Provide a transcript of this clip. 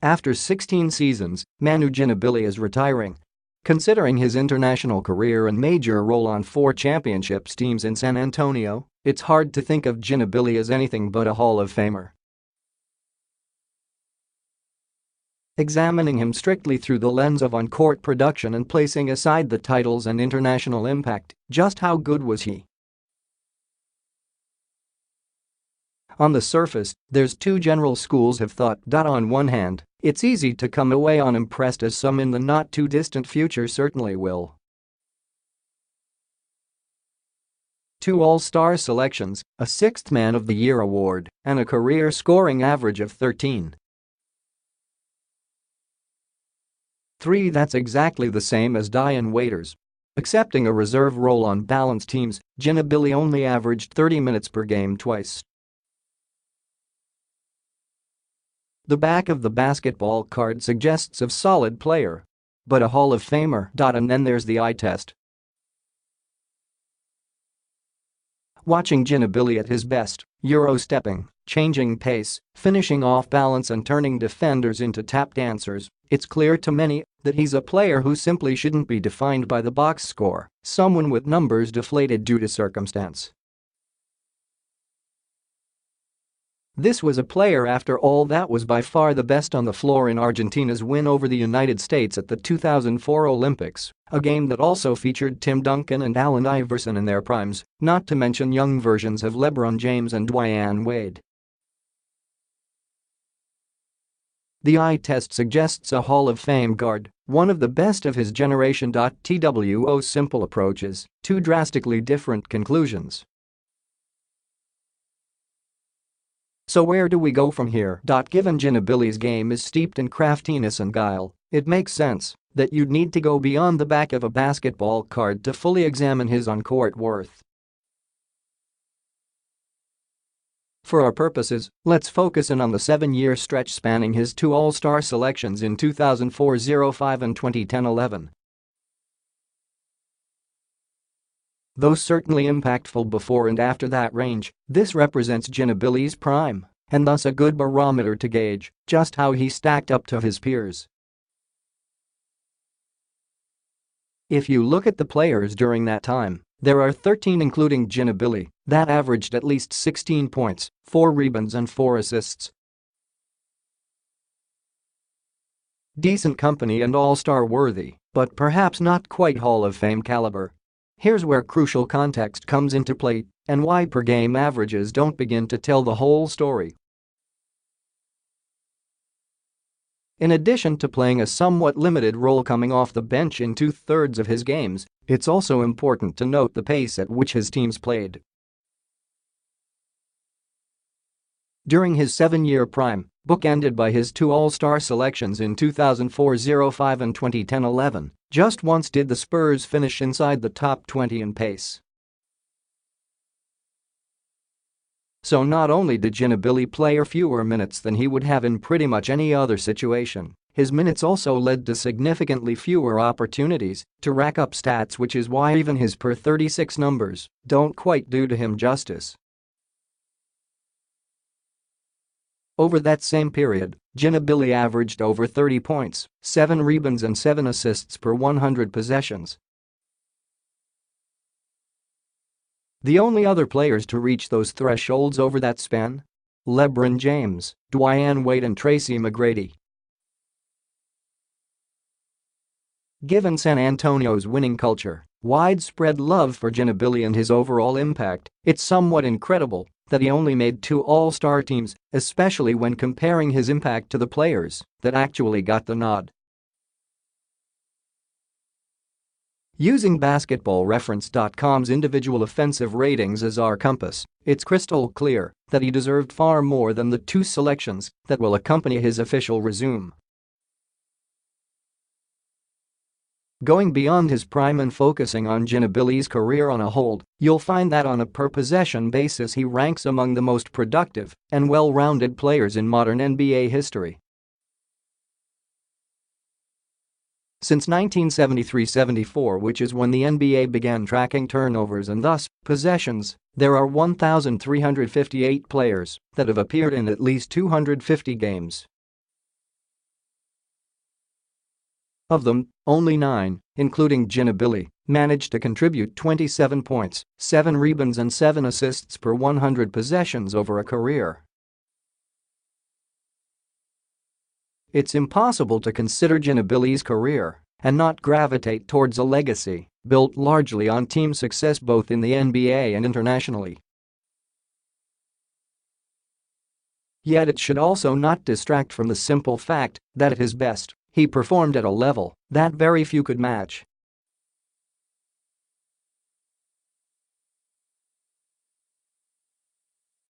After 16 seasons, Manu Ginobili is retiring. Considering his international career and major role on 4 championships teams in San Antonio, it's hard to think of Ginobili as anything but a Hall of Famer. Examining him strictly through the lens of on-court production and placing aside the titles and international impact, just how good was he? On the surface, there's 2 general schools have thought. On one hand, it's easy to come away unimpressed, as some in the not-too-distant future certainly will. 2 All-Star selections, a 6th Man of the Year award, and a career scoring average of 13. 3 That's exactly the same as Dion Waiters. Accepting a reserve role on balanced teams, Ginobili only averaged 30 minutes per game twice. The back of the basketball card suggests a solid player. But a Hall of Famer. And then there's the eye test. Watching Ginobili at his best, Euro-stepping, changing pace, finishing off balance and turning defenders into tap dancers, it's clear to many that he's a player who simply shouldn't be defined by the box score, someone with numbers deflated due to circumstance. This was a player, after all, that was by far the best on the floor in Argentina's win over the United States at the 2004 Olympics, a game that also featured Tim Duncan and Allen Iverson in their primes, not to mention young versions of LeBron James and Dwyane Wade. The eye test suggests a Hall of Fame guard, one of the best of his generation. TWO simple approaches, 2 drastically different conclusions. So where do we go from here? Given Ginobili's game is steeped in craftiness and guile, it makes sense that you'd need to go beyond the back of a basketball card to fully examine his on-court worth. For our purposes, let's focus in on the 7-year stretch spanning his 2 All-Star selections in 2004-05 and 2010-11. Though certainly impactful before and after that range, this represents Ginobili's prime, and thus a good barometer to gauge just how he stacked up to his peers. If you look at the players during that time, there are 13 including Ginobili that averaged at least 16 points, 4 rebounds and 4 assists. Decent company and all-star worthy, but perhaps not quite Hall of Fame caliber. Here's where crucial context comes into play and why per-game averages don't begin to tell the whole story. In addition to playing a somewhat limited role coming off the bench in 2/3 of his games, it's also important to note the pace at which his teams played. During his 7-year prime, bookended by his 2 All-Star selections in 2004-05 and 2010-11, just once did the Spurs finish inside the top 20 in pace. So not only did Ginobili play fewer minutes than he would have in pretty much any other situation, his minutes also led to significantly fewer opportunities to rack up stats, which is why even his per 36 numbers don't quite do to him justice. Over that same period, Ginobili averaged over 30 points, 7 rebounds and 7 assists per 100 possessions. The only other players to reach those thresholds over that span? LeBron James, Dwyane Wade and Tracy McGrady. Given San Antonio's winning culture, widespread love for Ginobili and his overall impact, it's somewhat incredible that he only made 2 All-Star teams, especially when comparing his impact to the players that actually got the nod. Using BasketballReference.com's individual offensive ratings as our compass, it's crystal clear that he deserved far more than the 2 selections that will accompany his official resume. Going beyond his prime and focusing on Ginobili's career on a whole, you'll find that on a per-possession basis he ranks among the most productive and well-rounded players in modern NBA history. Since 1973-74, which is when the NBA began tracking turnovers and thus possessions, there are 1,358 players that have appeared in at least 250 games. Of them, only 9, including Ginobili, managed to contribute 27 points, 7 rebounds and 7 assists per 100 possessions over a career. It's impossible to consider Ginobili's career and not gravitate towards a legacy built largely on team success both in the NBA and internationally. Yet it should also not distract from the simple fact that at his best, he performed at a level that very few could match.